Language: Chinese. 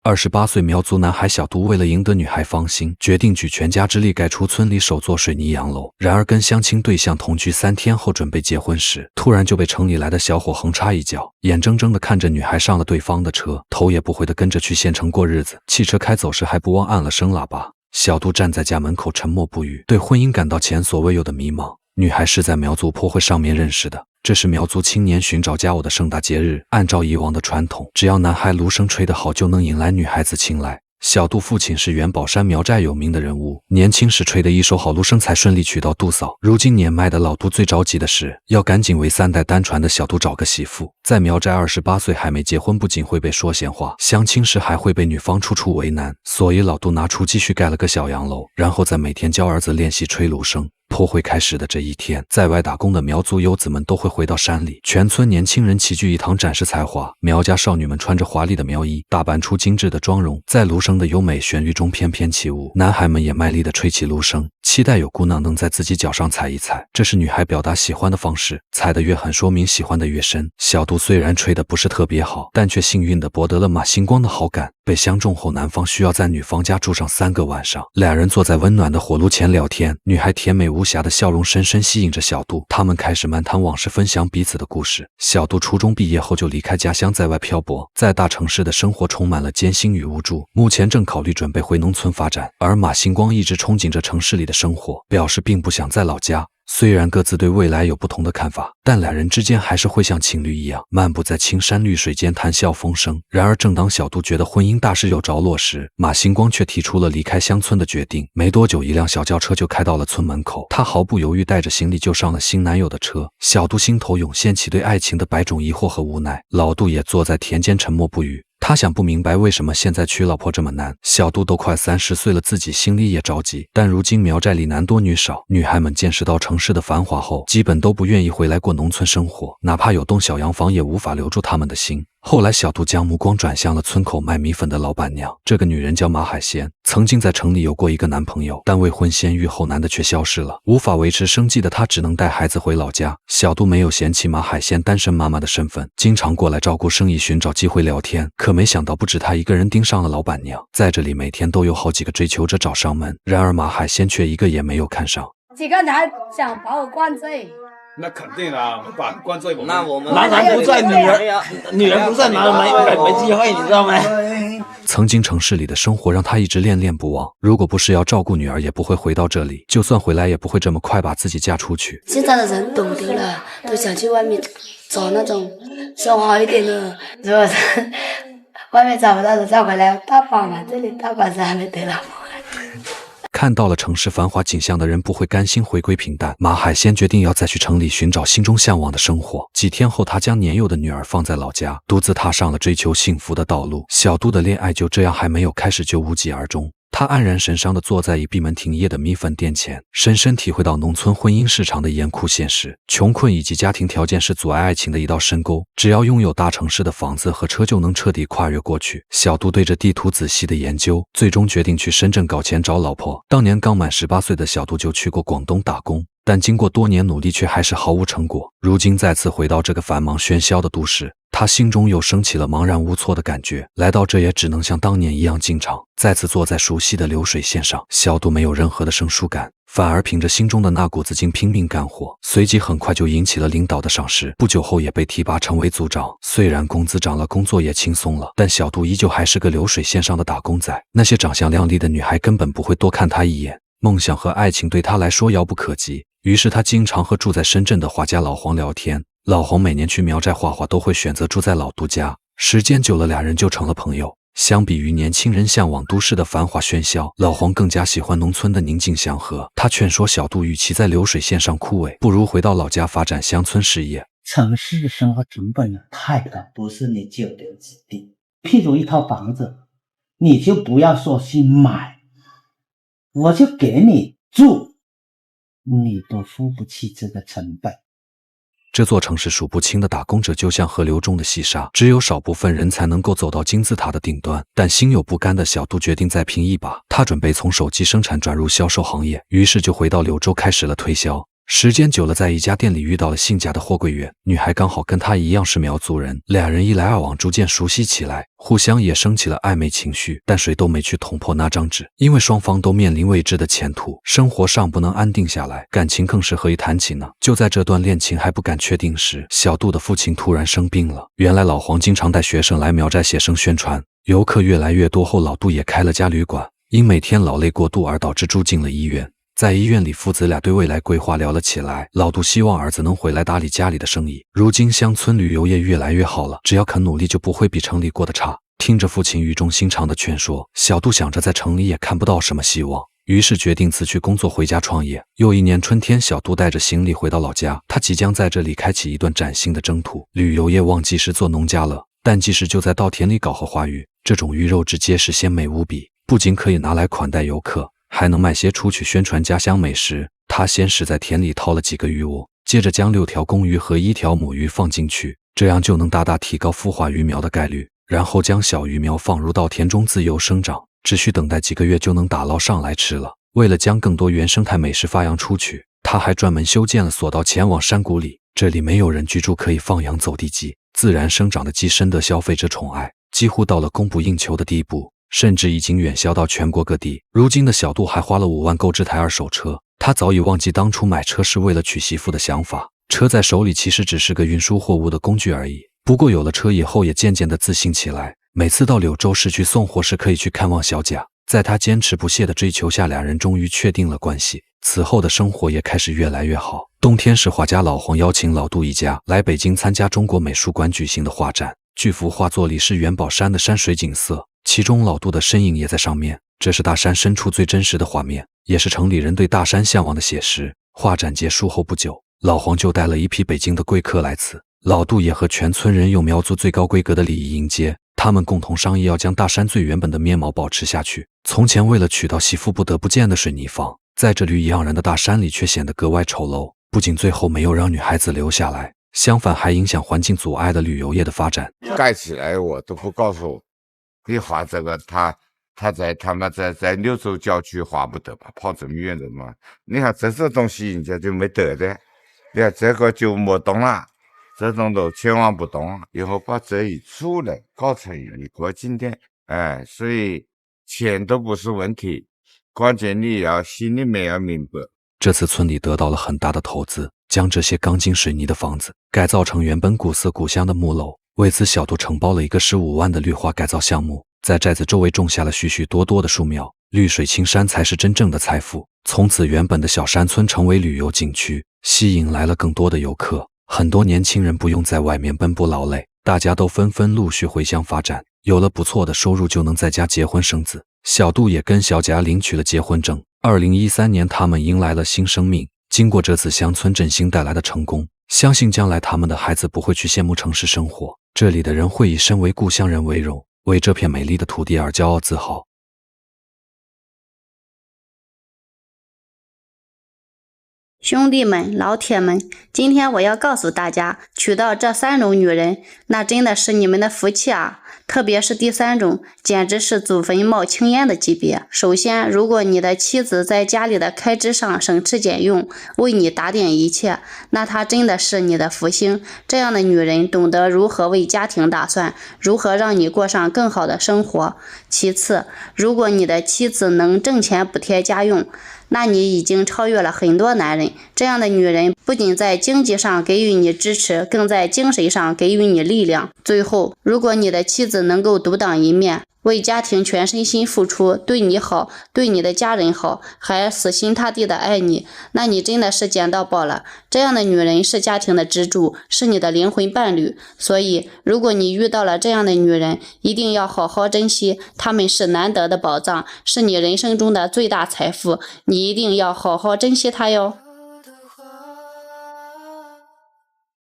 28岁苗族男孩小杜为了赢得女孩芳心，决定举全家之力盖出村里首座水泥洋楼。然而跟相亲对象同居3天后准备结婚时，突然就被城里来的小伙横插一脚，眼睁睁地看着女孩上了对方的车，头也不回地跟着去县城过日子。汽车开走时还不忘按了声喇叭。小杜站在家门口沉默不语，对婚姻感到前所未有的迷茫。女孩是在苗族坡会上面认识的，这是苗族青年寻找佳偶的盛大节日。按照以往的传统，只要男孩芦笙吹得好，就能引来女孩子青睐。小杜父亲是元宝山苗寨有名的人物，年轻时吹得一手好芦笙，才顺利娶到杜嫂。如今年迈的老杜最着急的是要赶紧为3代单传的小杜找个媳妇。在苗寨28岁还没结婚，不仅会被说闲话，相亲时还会被女方处处为难，所以老杜拿出积蓄盖了个小洋楼，然后再每天教儿子练习吹芦笙。坡会开始的这一天，在外打工的苗族游子们都会回到山里，全村年轻人齐聚一堂展示才华。苗家少女们穿着华丽的苗衣，打扮出精致的妆容，在芦笙的优美旋律中翩翩起舞。男孩们也卖力地吹起芦笙，期待有姑娘能在自己脚上踩一踩，这是女孩表达喜欢的方式，踩得越狠，说明喜欢得越深。小杜虽然吹得不是特别好，但却幸运地博得了马星光的好感。被相中后，男方需要在女方家住上3个晚上。俩人坐在温暖的火炉前聊天，女孩甜美无瑕的笑容深深吸引着小杜，他们开始漫谈往事，分享彼此的故事。小杜初中毕业后就离开家乡，在外漂泊，在大城市的生活充满了艰辛与无助，目前正考虑准备回农村发展。而马星光一直憧憬着城市里的生活，表示并不想在老家。虽然各自对未来有不同的看法，但两人之间还是会像情侣一样漫步在青山绿水间，谈笑风生。然而正当小杜觉得婚姻大势有着落时，马星光却提出了离开乡村的决定。没多久，一辆小轿车就开到了村门口，他毫不犹豫带着行李就上了新男友的车。小杜心头涌现起对爱情的百种疑惑和无奈，老杜也坐在田间沉默不语。他想不明白为什么现在娶老婆这么难。小杜都快30岁了，自己心里也着急，但如今苗寨里男多女少，女孩们见识到城市的繁华后，基本都不愿意回来过农村生活，哪怕有栋小洋房也无法留住他们的心。后来小杜将目光转向了村口卖米粉的老板娘，这个女人叫马海鲜，曾经在城里有过一个男朋友，但未婚先育后男的却消失了，无法维持生计的她只能带孩子回老家。小杜没有嫌弃马海鲜单身妈妈的身份，经常过来照顾生意，寻找机会聊天。可没想到不止她一个人盯上了老板娘，在这里每天都有好几个追求者找上门，然而马海鲜却一个也没有看上。几个男想把我灌醉，那肯定啊，把灌醉我们。那我们男人不在女人不在，男人没机会，你知道吗？曾经城市里的生活让他一直恋恋不忘，如果不是要照顾女儿，也不会回到这里，就算回来也不会这么快把自己嫁出去。现在的人懂得了，都想去外面找那种生活好一点的，如果是外面找不到的再回来，大把嘛，这里大把人还没得老婆。看到了城市繁华景象的人不会甘心回归平淡，马海鲜决定要再去城里寻找心中向往的生活。几天后，他将年幼的女儿放在老家，独自踏上了追求幸福的道路。小杜的恋爱就这样还没有开始就无疾而终。他黯然神伤地坐在已闭门停业的米粉店前，深深体会到农村婚姻市场的严酷现实。穷困以及家庭条件是阻碍爱情的一道深沟，只要拥有大城市的房子和车就能彻底跨越过去。小杜对着地图仔细的研究，最终决定去深圳搞钱找老婆。当年刚满18岁的小杜就去过广东打工，但经过多年努力却还是毫无成果。如今再次回到这个繁忙喧嚣的都市，他心中又升起了茫然无措的感觉。来到这也只能像当年一样进场，再次坐在熟悉的流水线上。小杜没有任何的生疏感，反而凭着心中的那股子劲拼命干活，随即很快就引起了领导的赏识，不久后也被提拔成为组长。虽然工资涨了，工作也轻松了，但小杜依旧还是个流水线上的打工仔。那些长相靓丽的女孩根本不会多看他一眼，梦想和爱情对他来说遥不可及。于是他经常和住在深圳的画家老黄聊天，老黄每年去苗寨画画都会选择住在老杜家，时间久了俩人就成了朋友。相比于年轻人向往都市的繁华喧嚣，老黄更加喜欢农村的宁静祥和。他劝说小杜，与其在流水线上枯萎，不如回到老家发展乡村事业。城市的生活成本太高，不是你久留之地。譬如一套房子，你就不要说去买，我就给你住，你都付不起这个成本。这座城市数不清的打工者就像河流中的细沙，只有少部分人才能够走到金字塔的顶端。但心有不甘的小杜决定再拼一把，他准备从手机生产转入销售行业，于是就回到柳州开始了推销。时间久了，在一家店里遇到了姓贾的货柜员，女孩刚好跟他一样是苗族人，俩人一来二往，逐渐熟悉起来，互相也升起了暧昧情绪，但谁都没去捅破那张纸，因为双方都面临未知的前途，生活上不能安定下来，感情更是何以谈起呢？就在这段恋情还不敢确定时，小杜的父亲突然生病了。原来老黄经常带学生来苗寨写生宣传，游客越来越多后，老杜也开了家旅馆，因每天劳累过度而导致住进了医院。在医院里，父子俩对未来规划聊了起来。老杜希望儿子能回来打理家里的生意。如今乡村旅游业越来越好了，只要肯努力就不会比城里过得差。听着父亲语重心长的劝说，小杜想着在城里也看不到什么希望，于是决定辞去工作回家创业。又一年春天，小杜带着行李回到老家，他即将在这里开启一段崭新的征途。旅游业旺季时做农家乐，淡季时就在稻田里搞荷花鱼，这种鱼肉质结实鲜美无比，不仅可以拿来款待游客，还能卖些出去宣传家乡美食。他先是在田里掏了几个鱼窝，接着将6条公鱼和1条母鱼放进去，这样就能大大提高孵化鱼苗的概率。然后将小鱼苗放入稻田中自由生长，只需等待几个月就能打捞上来吃了。为了将更多原生态美食发扬出去，他还专门修建了索道前往山谷里，这里没有人居住，可以放养走地鸡，自然生长的鸡深得消费者宠爱，几乎到了供不应求的地步，甚至已经远销到全国各地。如今的小杜还花了5万购置台二手车，他早已忘记当初买车是为了娶媳妇的想法，车在手里其实只是个运输货物的工具而已。不过有了车以后，也渐渐的自信起来，每次到柳州市去送货时可以去看望小贾。在他坚持不懈的追求下，俩人终于确定了关系。此后的生活也开始越来越好。冬天时，画家老黄邀请老杜一家来北京参加中国美术馆举行的画展，巨幅画作里是元宝山的山水景色，其中老杜的身影也在上面，这是大山深处最真实的画面，也是城里人对大山向往的写实。画展结束后不久，老黄就带了一批北京的贵客来此，老杜也和全村人用苗族最高规格的礼仪迎接，他们共同商议要将大山最原本的面貌保持下去。从前为了娶到媳妇不得不建的水泥房，在这绿意盎然的大山里却显得格外丑陋，不仅最后没有让女孩子留下来，相反还影响环境，阻碍了旅游业的发展。盖起来我都不告诉我，你画这个他在柳州郊区画不得嘛，跑这么远的嘛。你看这种东西人家就没得的，你看这个就没动了，这种都千万不动，以后把这一出来搞成一个景点，所以钱都不是问题，关键你要心里面要明白。这次村里得到了很大的投资，将这些钢筋水泥的房子改造成原本古色古香的木楼。为此，小杜承包了一个15万的绿化改造项目，在寨子周围种下了许许多多的树苗，绿水青山才是真正的财富。从此，原本的小山村成为旅游景区，吸引来了更多的游客。很多年轻人不用在外面奔波劳累，大家都纷纷陆续回乡发展，有了不错的收入就能在家结婚生子。小杜也跟小贾领取了结婚证。2013年，他们迎来了新生命。经过这次乡村振兴带来的成功，相信将来他们的孩子不会去羡慕城市生活，这里的人会以身为故乡人为荣，为这片美丽的土地而骄傲自豪。兄弟们，老铁们，今天我要告诉大家，娶到这3种女人，那真的是你们的福气啊！特别是第3种，简直是祖坟冒青烟的级别。首先，如果你的妻子在家里的开支上省吃俭用，为你打点一切，那她真的是你的福星。这样的女人懂得如何为家庭打算，如何让你过上更好的生活。其次，如果你的妻子能挣钱补贴家用，那你已经超越了很多男人。这样的女人不仅在经济上给予你支持，更在精神上给予你力量。最后，如果你的妻子能够独当一面，为家庭全身心付出，对你好，对你的家人好，还死心塌地的爱你，那你真的是捡到宝了。这样的女人是家庭的支柱，是你的灵魂伴侣。所以，如果你遇到了这样的女人，一定要好好珍惜，她们是难得的宝藏，是你人生中的最大财富，你一定要好好珍惜她哟。